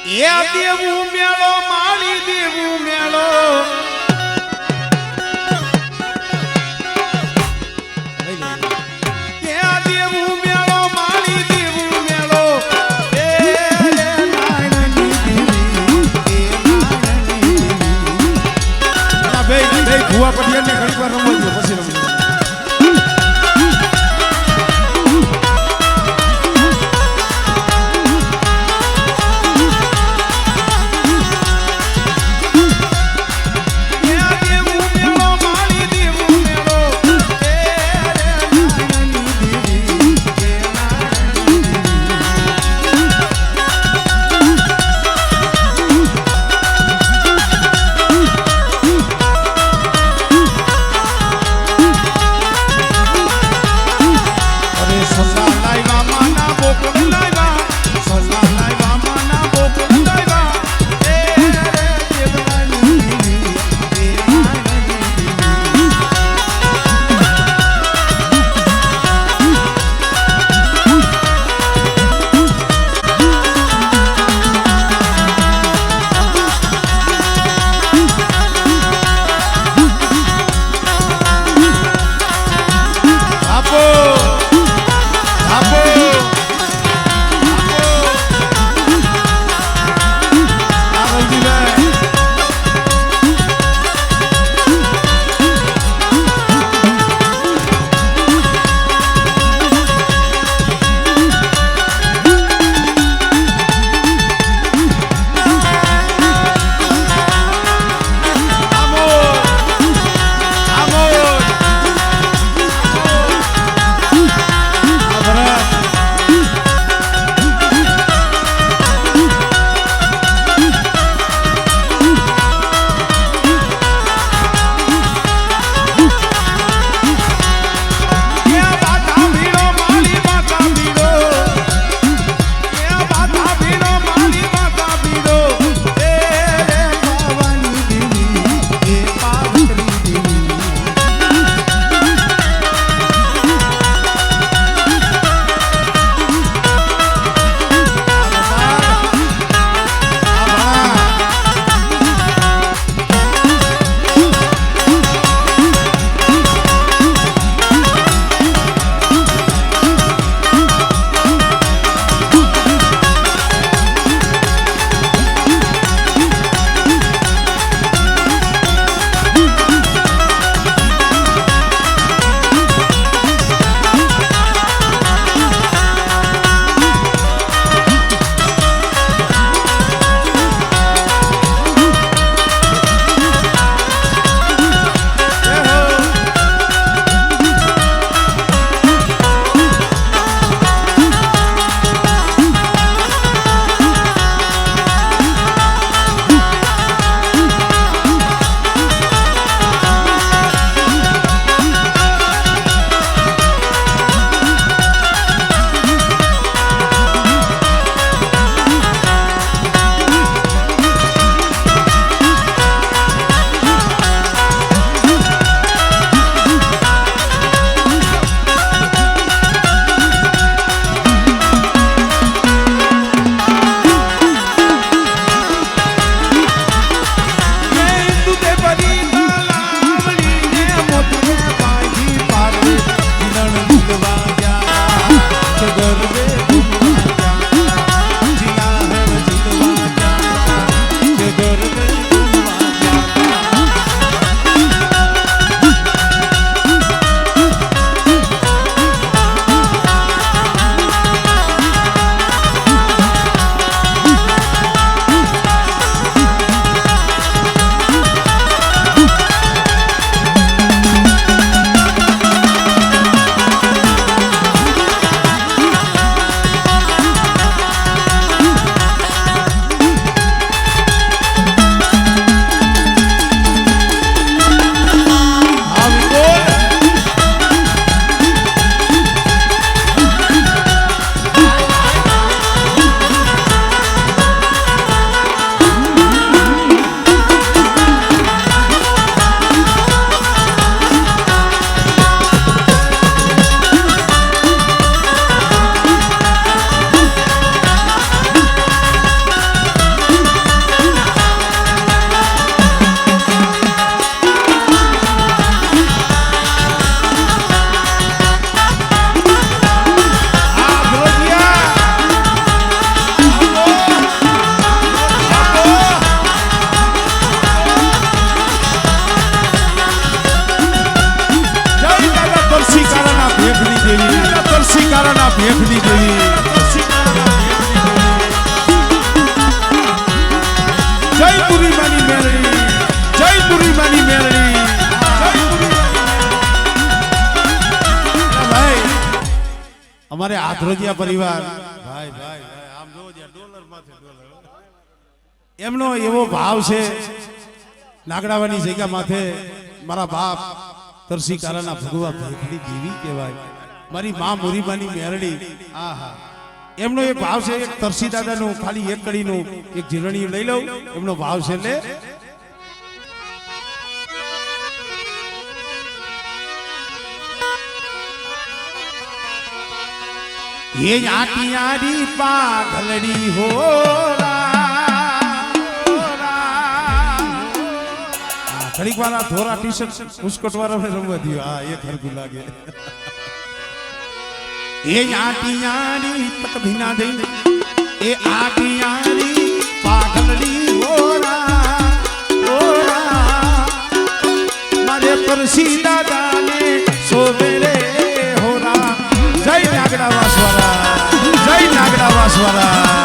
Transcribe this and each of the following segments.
એ દેવું મેળો માળી દેવું મેળો ભુવા પટિયાને ઘણી વાર રમવા દો પછી રમવા અમારે આધ્રોજિયા પરિવાર ભાઈ ભાઈ આમ જો ડોલર માથે ડોલર એમનો એવો ભાવ છે નાગડાવાની જગ્યા માથે મારા બાપ તરસી કારાના ભગવા ભેખડી દેવી કહેવાય મારી માં મોરીબાની મેરડી આહા એમનો એક ભાવ છે એક તરસી દાદાનું ખાલી એક કડીનું એક જીરણી લઈ લઉં એમનો ભાવ છે એટલે ये आटियारी पागलड़ी हो घड़ी वाला थोड़ा टी शर्ट उस्कट वाला ने रंगवा दियो हां ये खरगु लागे ये आटियारी तक बिना दे ये आटियारी पागलड़ी हो मारे परसी दादा ने सोवेरे जय नागड़ा वासवारा जय नागड़ा वासवारा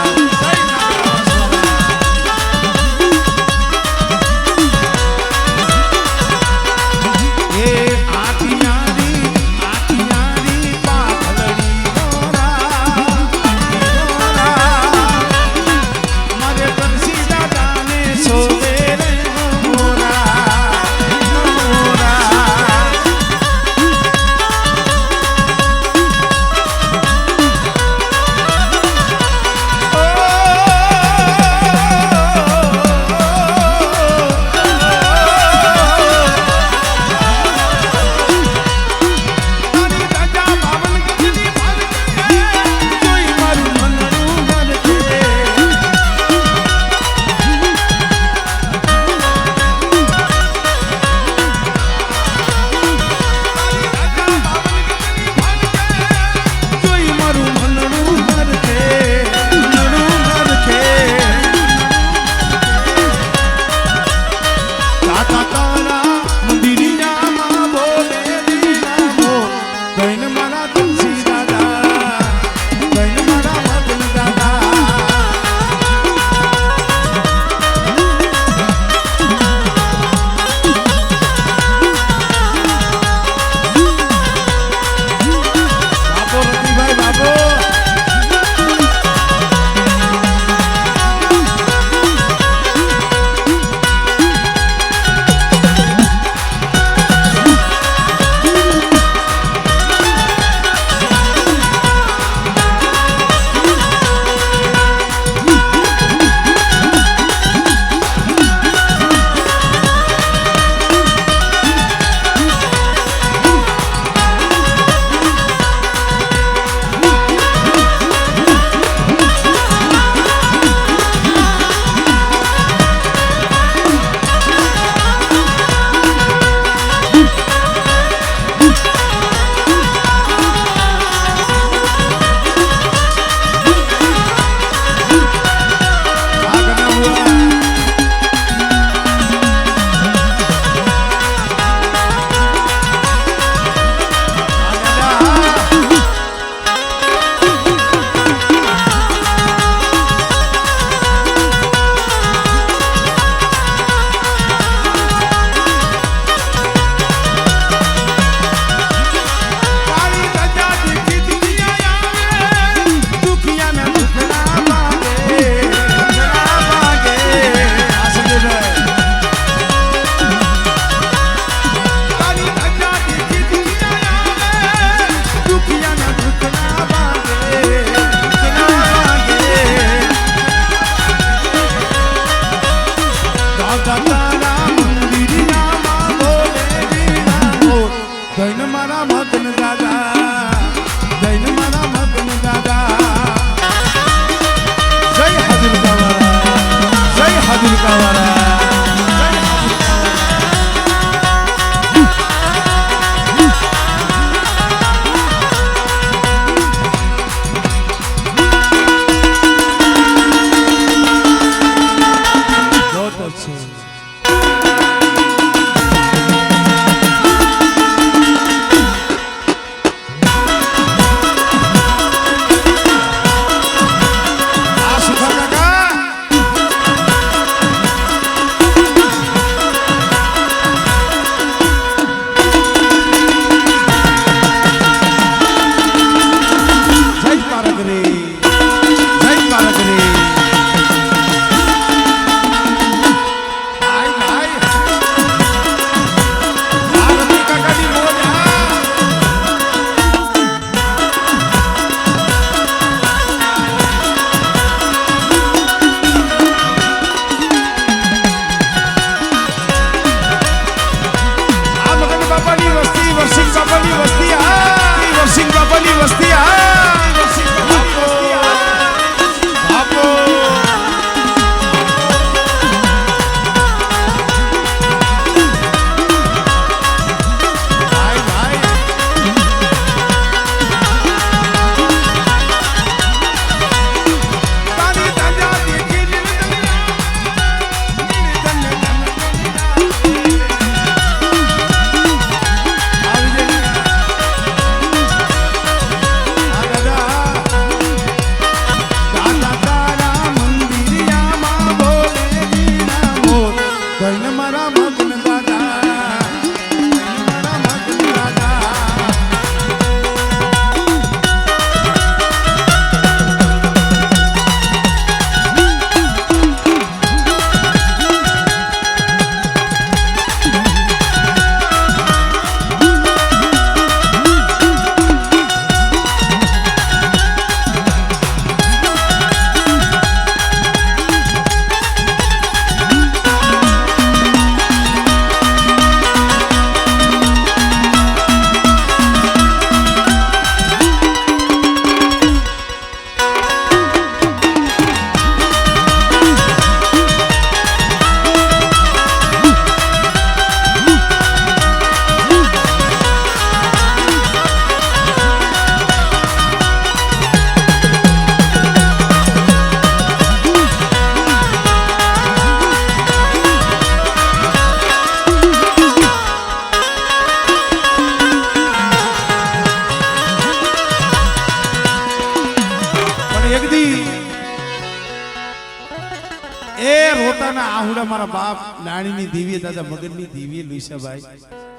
એ રોતાના આહુડા મારા બાપ નાણીની દીવી દાદા મગનની દીવી લુઈસાભાઈ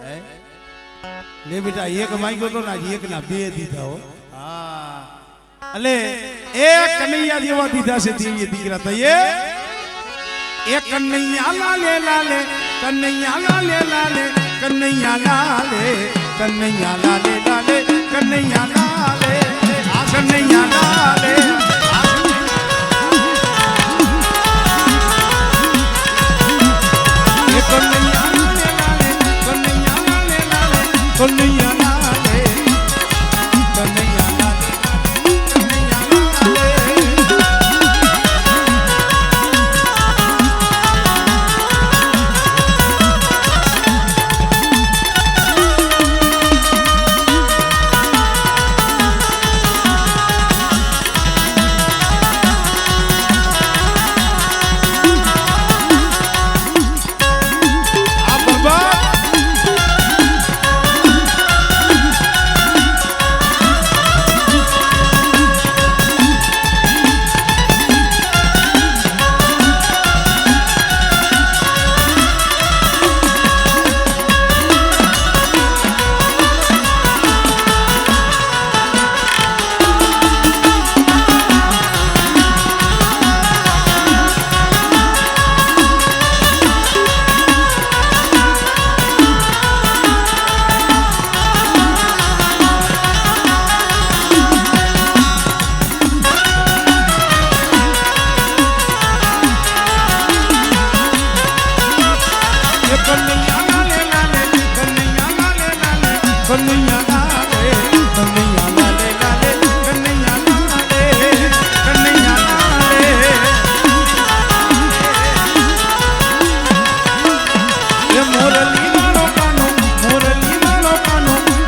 હે લે બેટા એક માંગ્યો તો ના એક ના બે દીધા હો હા એટલે એ કનૈયા જેવા દીધા છે દીવી દીકરા તો એ કનૈયા લાલે લાલે કનૈયા લાલે લાલે કનૈયા લાલે કનૈયા લાલે લાલે કનૈયા લાલે આ કનૈયા લાલે કનૈયા લાલે કનૈયા લાલે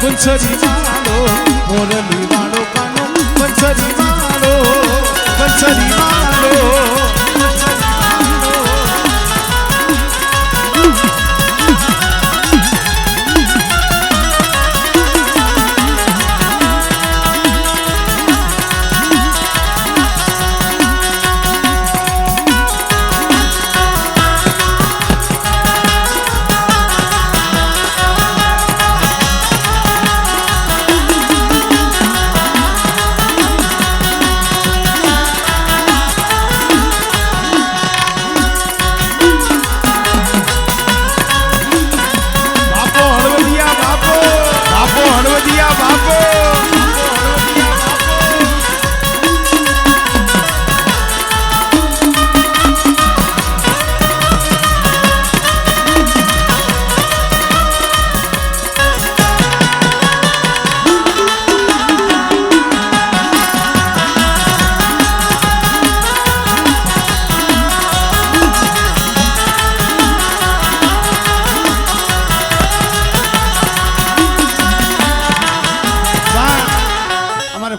બંસરી વાળો મોરલી વાળો કાનો બંસરી વાળો બંસરી વાળો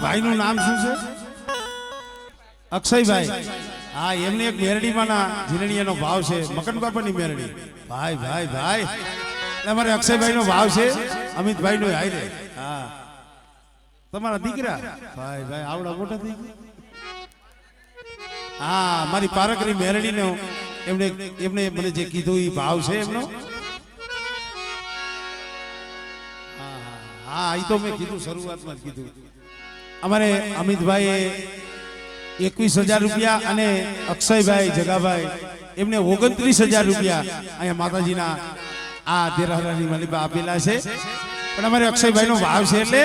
ભાઈનું નામ શું છે? અક્ષયભાઈ. હા, એમને એક મેરડીમાંના જીરણીયાનો ભાવ છે, મકન બાપાની મેરડી. ભાઈ ભાઈ ભાઈ અમારે અક્ષયભાઈ નો ભાવ છે, અમિતભાઈ નો હાઈ રે. હા, તમારા દીકરા ભાઈ ભાઈ આવડા મોટા થઈ ગયા. હા, મારી પારકરી મેરડી નો એમને મને જે કીધું એ ભાવ છે એમનો. હા, એ તો મેં કીધું શરૂઆતમાં જ કીધું. અમારે અમિતભાઈએ 21,000 રૂપિયા અને અક્ષયભાઈ જગાભાઈ એમને 29,000 રૂપિયા અહીંયા માતાજીના આ દેરાહરાની માલિબા આપેલા છે. પણ અમારે અક્ષયભાઈ નો ભાવ છે એટલે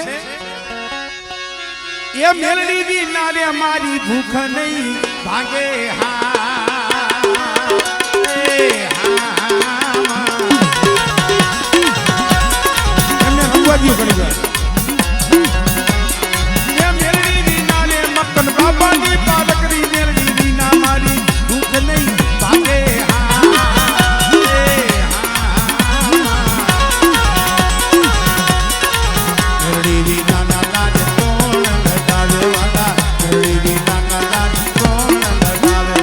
એ મેલડી વિના રે મારી ભૂખ નહીં ભાગે. એમને રંગવાદીઓ કરી જાય. બાબાની પારકરી મેરડી વિના મારી ભૂખ નહીં ભાગે. મેરડી વિના ના લાજ કોણ લગાવે વાલા, મેરડી વિના ના લાજ કોણ લગાવે.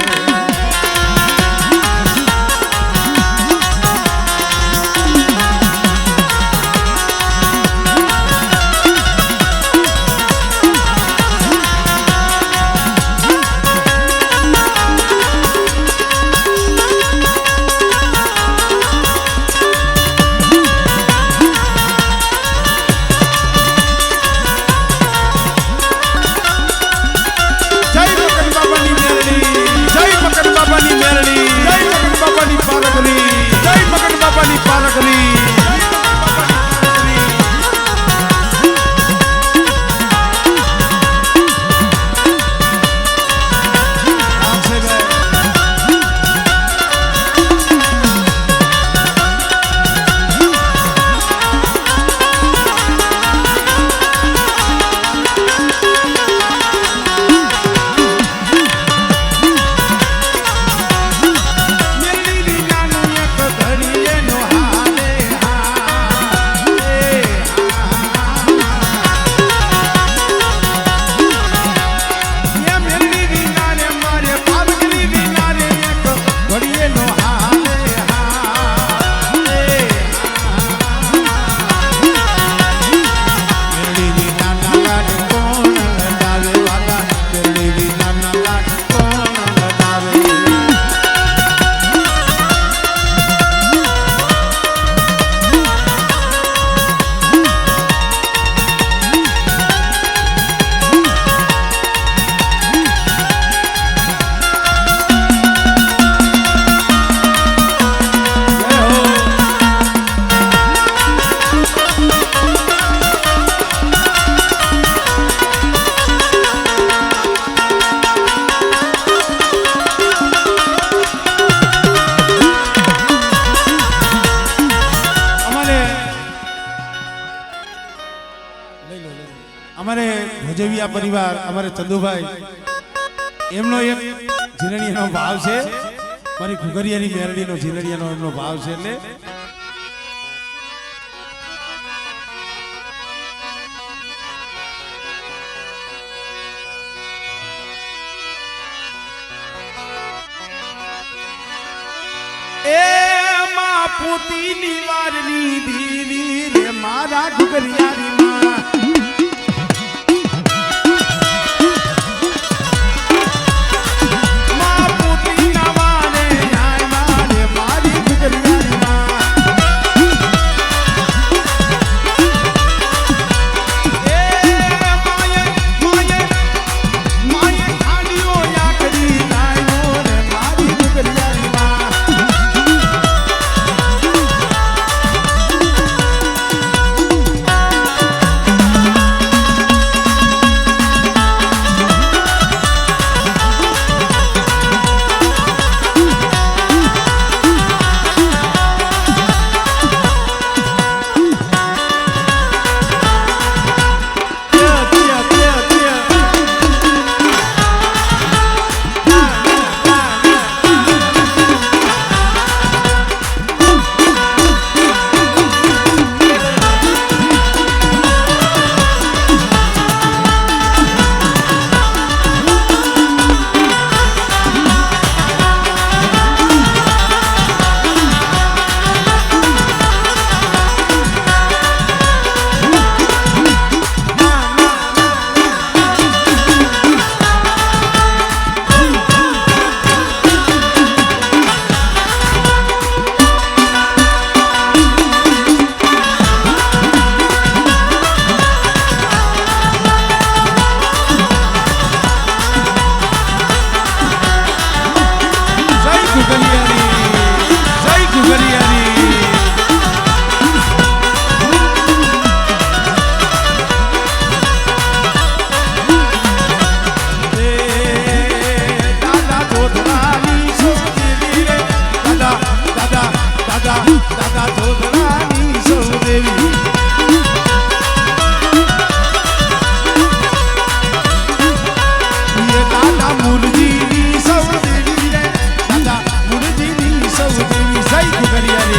બાપાની મેરડી, જય મગન બાપાની પારકરી, જય મગન બાપાની પારકરી. અમારે ભોજવિયા પરિવાર, અમારે ચંદુભાઈ, એમનો એક ઝીલણીયાનો ભાવ છે, મારી ઘુઘરિયાની મેરડીનો ઝીલણીયાનો એમનો ભાવ છે. એટલે એ માં પોતીની વારની દીવી રે મારા ઘુઘરિયાની માં મુરજીની સૌદેવી રે દાદા મુરજીની સૌદેવી, જય ઘુઘરિયા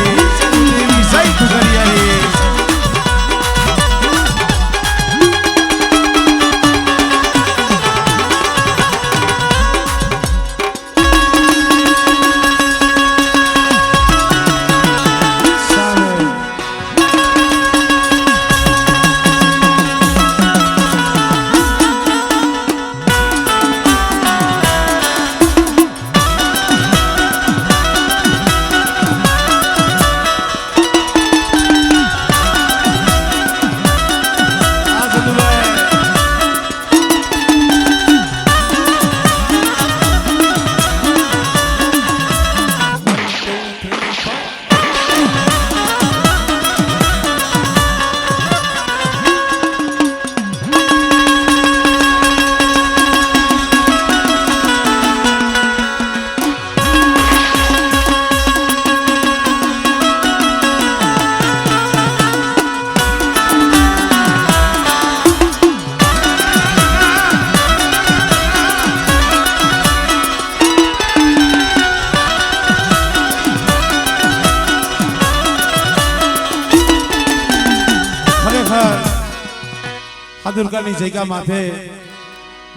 દુર્ગાની જગ્યા માથે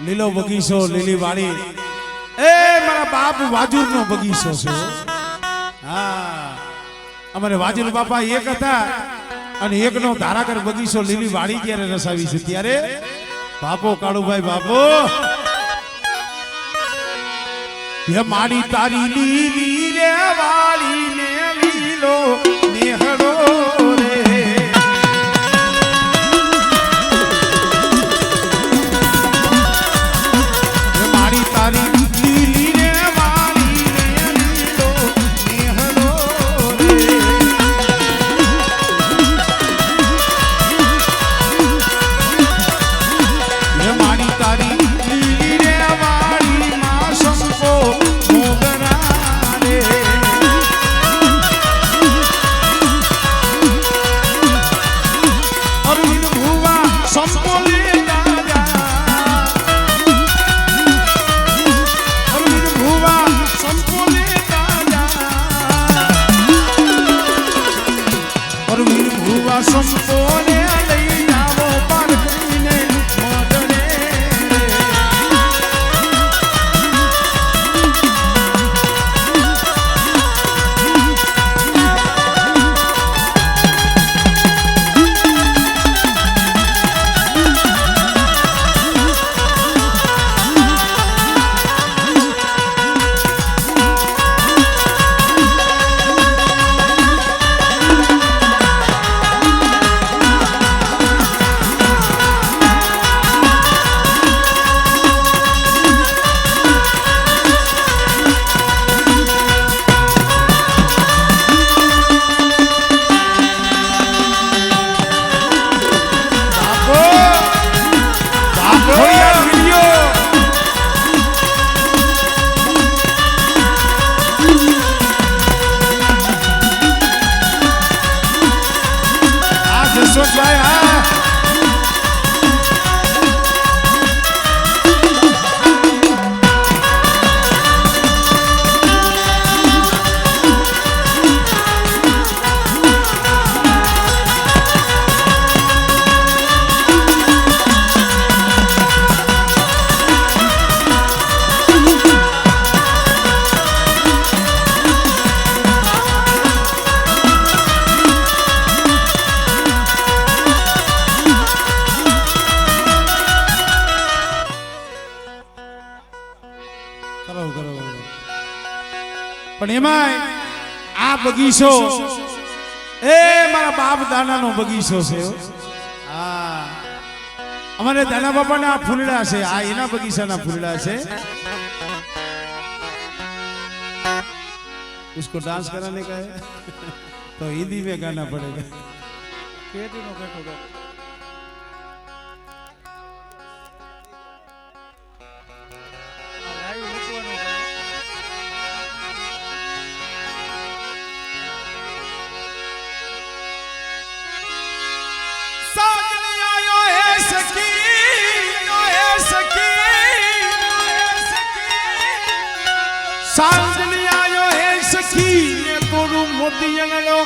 લીલો બગીચો લીલી વાડી એ મારા બાપ વાજુરનો બગીચો છે હા અમારે વાજુર બાપા એક હતા અને એકનો ધારાકર બગીચો લીલી વાડી જ્યારે રસાવી છે ત્યારે બાપો કાળુભાઈ બાપો હે માડી તારી લીલી રે વાળી ને લીલો નેહડો રે હે માડી તારી લીલી રે વાળી ને લીલો નેહડો રે હે માડી તારી લીલી રે વાળી માં સંકો મોગરા રે અરવિંદ ભુવા સંપોલે દાદા અરવિંદ ભુવા સંપોલે દાદા અરવિંદ ભુવા સંપોલે લઈ જાવો પારખીને મોઢને જશવંતભાઈ હા કરો કરો પણ એમાંય આ બગીચો એ મારા બાપ દાદાનો બગીચો છે હા અમારે દાદા બાપાના આ ફૂલડા છે આ એના બગીચાના ફૂલડા છે उसको डांस कराने का है तो हिंदी में गाना पड़ेगा सांजनी आयो है सखी ने तोरू मोती अंगलो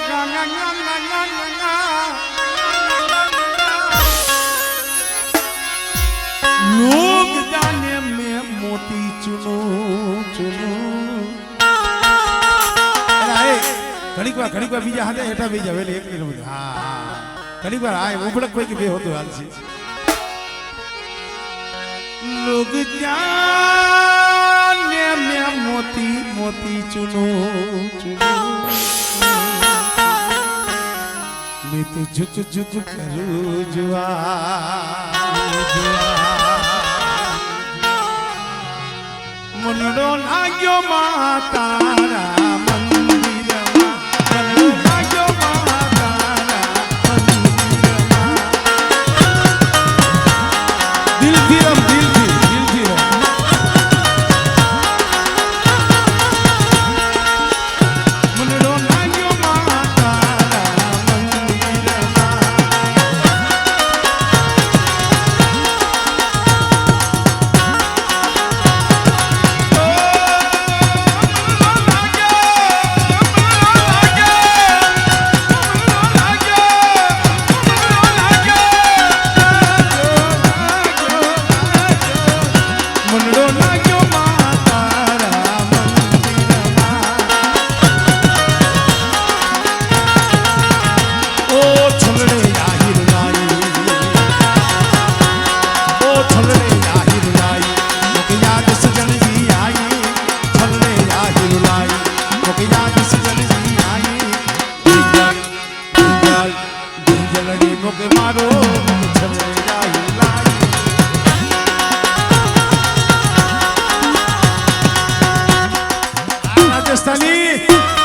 लोग जाने में मोती चुनो चुनो अरे घड़ी बार बीजा हाथे हेठा बीजा वेले एक मिनट हां घड़ी बार आए उबड़क भाई के बे होतो हाल छी लोग जाने में मोती मोती चुनो चुनो मैं तो झुक झुक करूं जुआ मनडो नाग्यो मातारा રાકેશ તાલી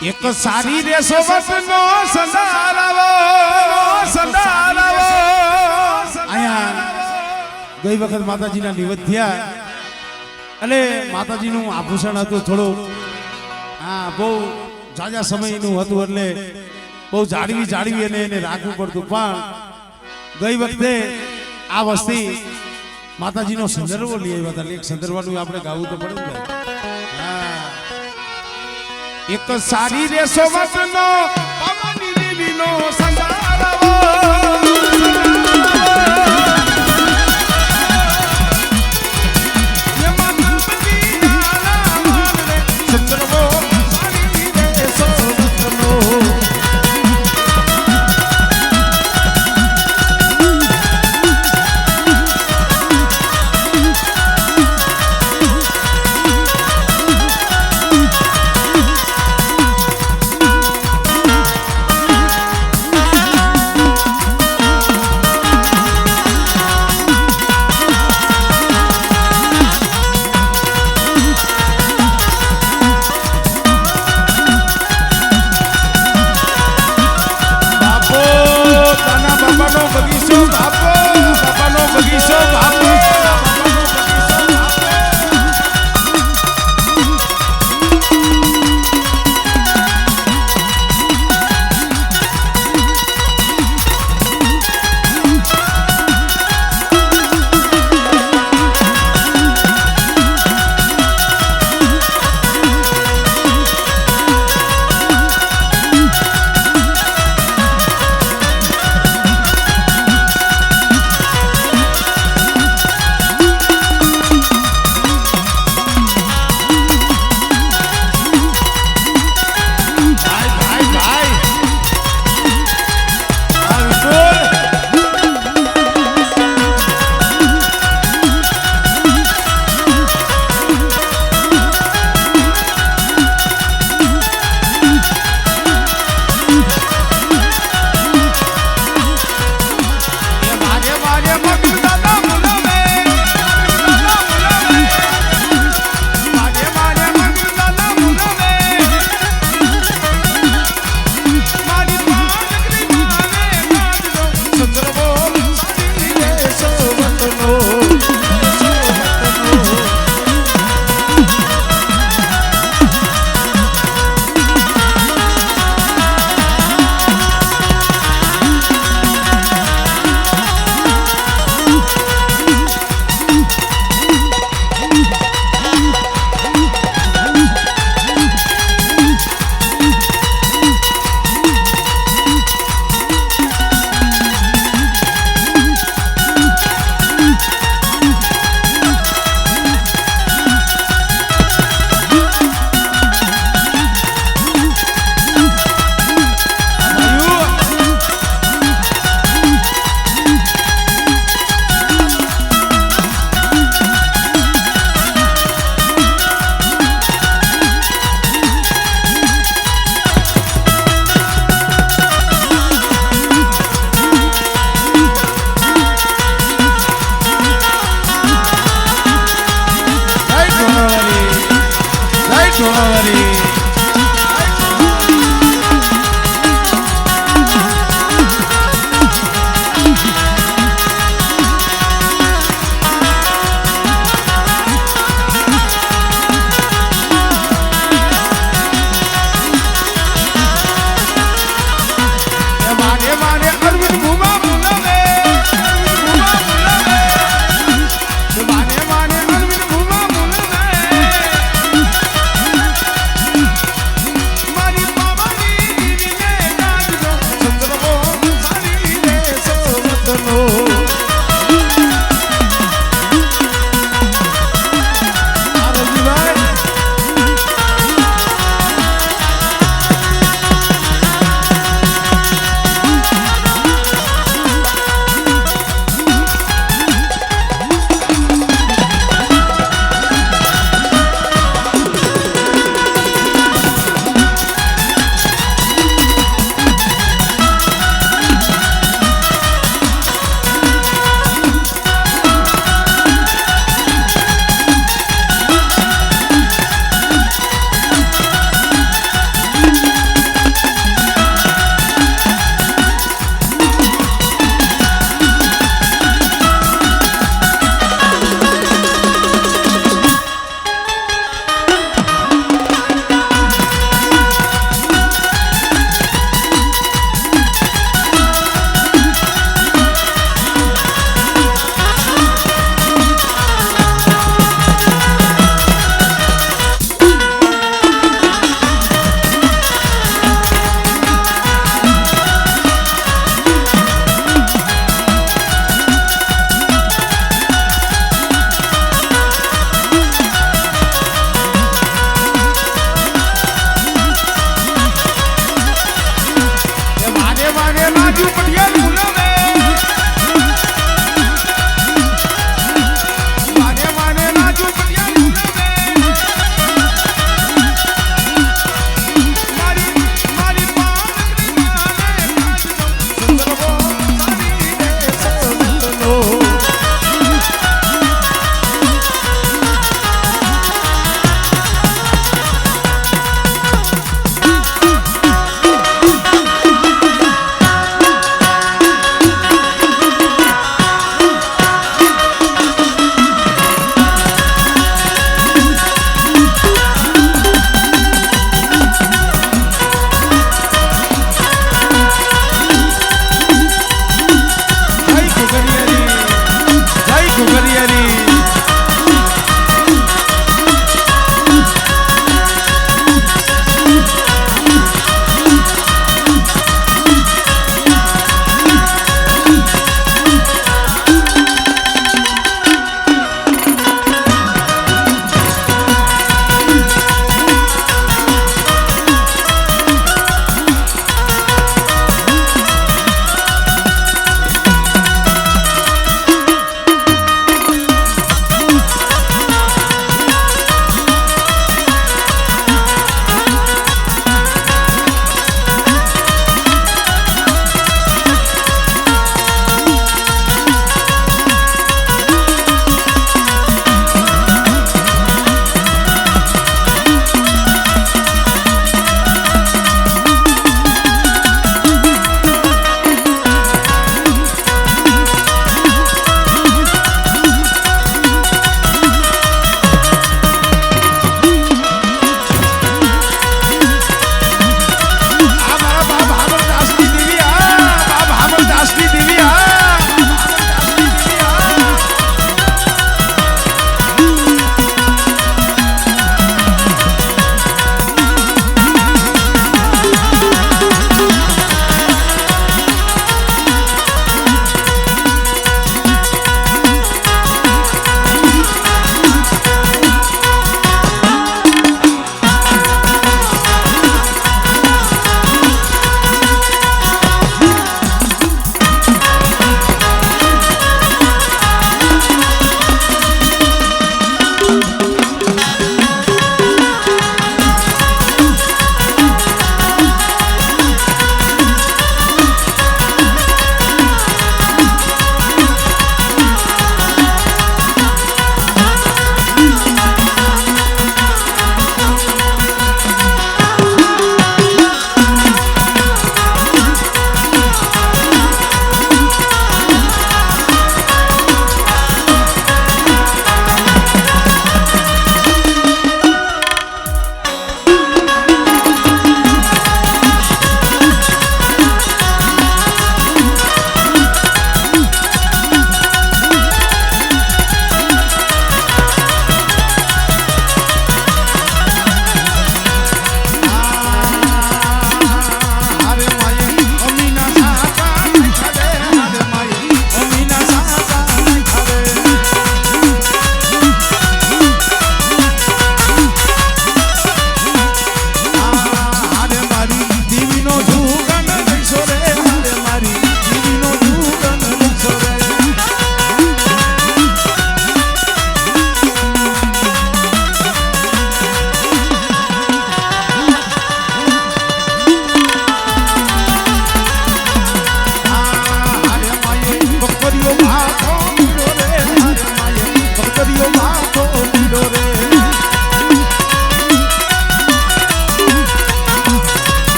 એક સારી રેસો વતનો સંધારાવો અહીંયા ગઈ વખત માતાજીના નિવત થયા અને માતાજીનું આભૂષણ હતું થોડું હા બહુ જાજા સમયનું હતું એટલે બહુ જાળવી એને રાખવું પડતું પણ ગઈ વખતે આ વસ્તી માતાજીનો સંદર્ભો લઈ આવ્યા હતા એક સંદર્ભનું આપણે ગાવું તો પડે ને એક સારી રેસો વતનો પવની દેવીનો સંધારાવો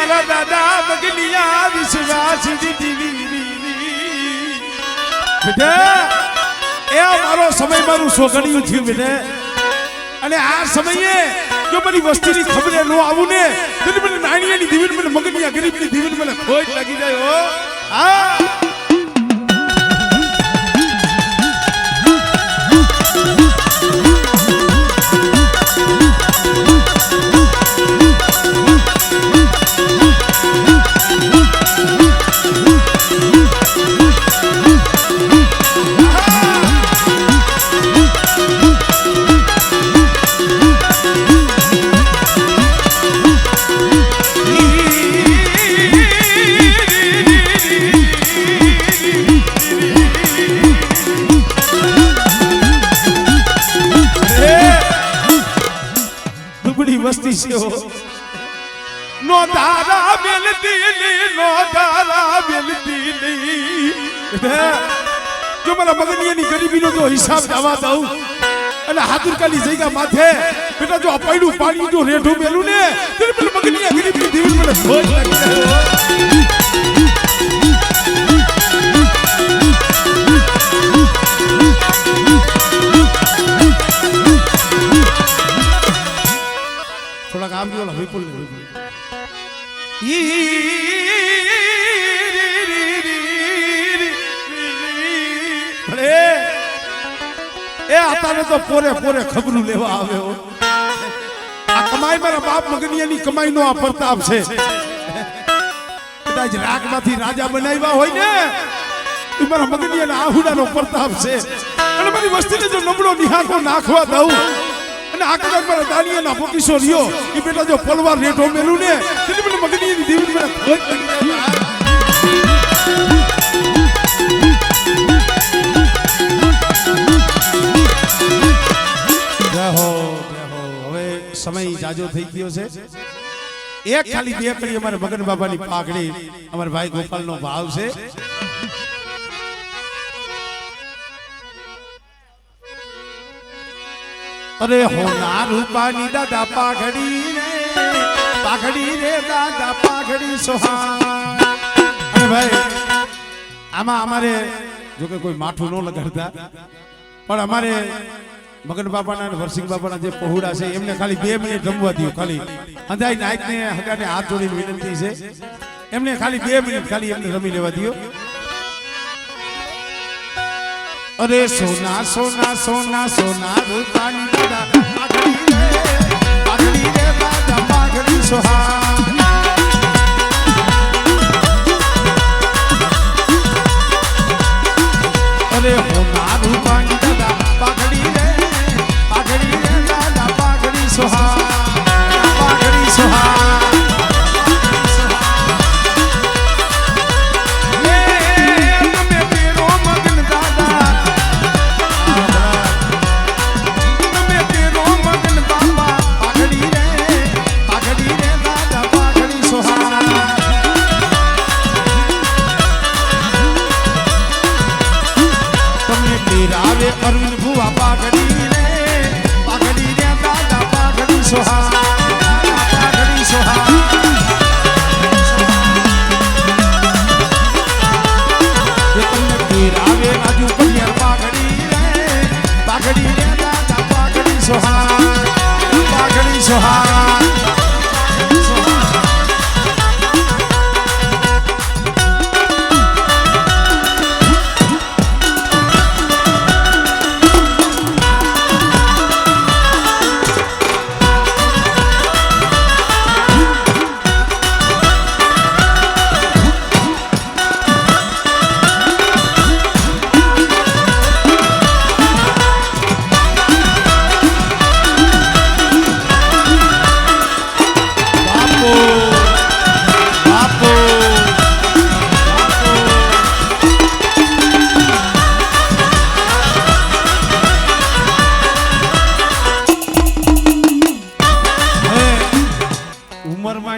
મારા દાદા બગલિયા વિશ્વાસ દીધી બેટા એ મારો સમય મારું સોગડિયું થયું બેટા અને આ સમયે જો મારી વસ્તીની ખબરે ન આવું ને તો મને નાણીયાની દીવીને મને મગનિયા ગરીબની દીવીને મને ખોટ લાગી જાય હો હા વસ્તી છે નો તારા બેલતી નો તારા બેલતી જો મારા મગનિયાની ગરીબીનો જો હિસાબ જવા દઉં અને હાથુરકાની જગ્યા માથે બેટા જો અપાયડું પાણી જો રેઢું મેલું ને ત્યારે પેલા મગનિયા ગરીબની દીવલ મને ભોજ લાગી જાય થોડાક આમ જો વિપુલ એ આતાને તો પોરે પોરે ખબરું લેવા આવ્યો આ કમાઈ મારા બાપ મગનિયાની કમાઈ નો આ પ્રતાપ છે કદાચ રાખમાંથી રાજા બનાવ્યા હોય ને એ મારા મગનિયાના આહુડાનો પ્રતાપ છે અને મારી વસ્તીને જો નબળો નિહાકો નાખવા દઉં અને આ કદાચ મારા દાનિયાના પોકીસો રહ્યો એ બેટા જો પલવાર રેઠો મેલું ને એટલે મને મગનિયાની દેવી મને ખોટ હવે સમય જાજો થઈ ગયો છે એક ખાલી બે કડી અમારે મગન બાબાની પાઘડી અમારા ભાઈ ગોપાલનો ભાવ છે અરે હોના રૂપાની દાદા પાઘડી રે દાદા પાઘડી સોહાણ અરે ભાઈ આમાં અમારે જો કે કોઈ માઠું ન લગાડતા પણ અમારે મગન બાપાના અને વરસિંહ બાપાના જે પહોળા છે એમને ખાલી 2 મિનિટ રમવા દો ખાલી અંધાઈ નાઈટને હગાને હાથ જોડીને વિનંતી છે એમને ખાલી 2 મિનિટ ખાલી એમને રમી લેવા દો અરે સોના સોના સોના સોના રૂપાની દાદા પાઘડી રે દાદા પાઘડી સોહાણ અરે હોના રૂપાની દાદા પાઘડી રે દાદા પાઘડી સોહાણ પાઘડી સોહાણ અરવિંદ ભુવા પાઘડી રે દાદા પાઘડી સોહાણ પાઘડી સોહાણ તમને પીરાવે રાજુ પડિયાર પાઘડી રે દાદા પાઘડી સોહાણ પાઘડી સોહાણ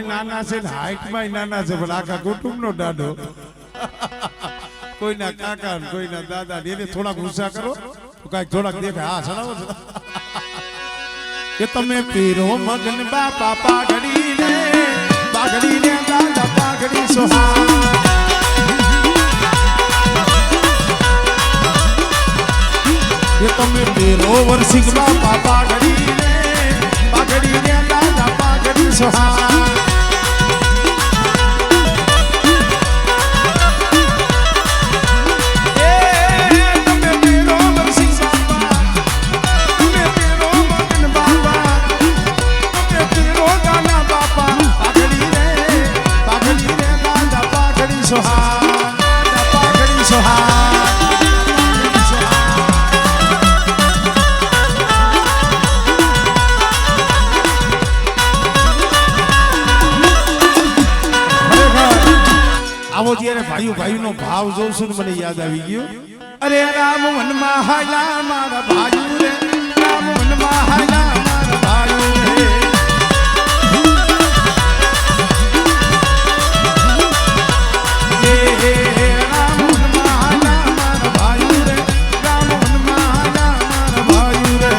નાના છે ને હાઈટમાં નાના છે પણ આખા કુટુંબનો દાદો કોઈના કાકા કોઈના દાદા એને થોડાક ગુસ્સા કરો તો કાંઈક થોડાક દેખાય હા સડાવો છો કે તમે પીરો મગન બાપા પાઘડી રે પાઘડી ને દાદા પાઘડી સોહા એ તમે પેરો વર્ષિક બાપા પાઘડી ને દાદા પાઘડી સોહા આવો જ્યારે ભાઈઓ ભાઈનો ભાવ જોઉં છું ને મને યાદ આવી ગયું અરે રામ વનમાં હાલા મારા ભાઈ રે રામ વનમાં હાલા મારા ભાઈ રે રામ વનમાં હાલા મારા ભાઈ રે રામ વનમાં હાલા મારા ભાઈ રે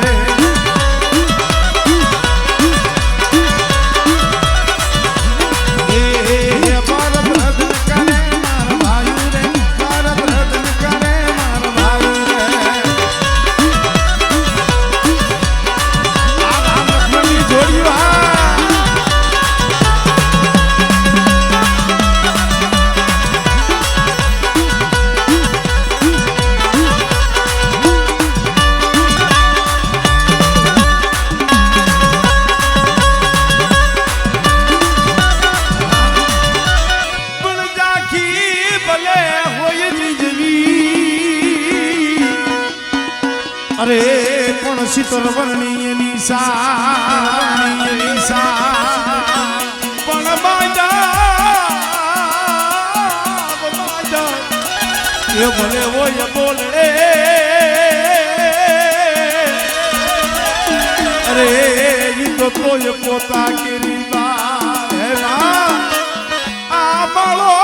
અરે પણ શીતળ વર્ણીય નિશા પણ બાજા એ ભલે હોય બોલે અરે ઈ તો તોય પોતા કેરી બા આ માળો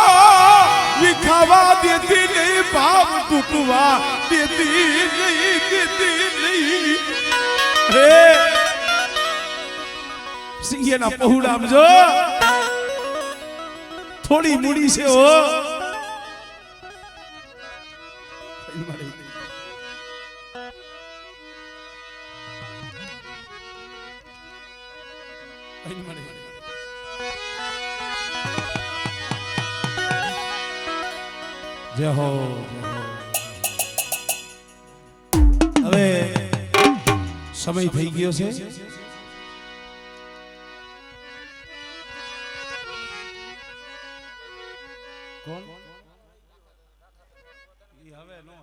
વિખાવા દેતી નહીં ભાવ તૂટવા દેતી નહીં હે સિંહના પહોળામ જો થોડી મૂડી છે હો જય હો હવે સમય થઈ ગયો છે કોણ હવે નો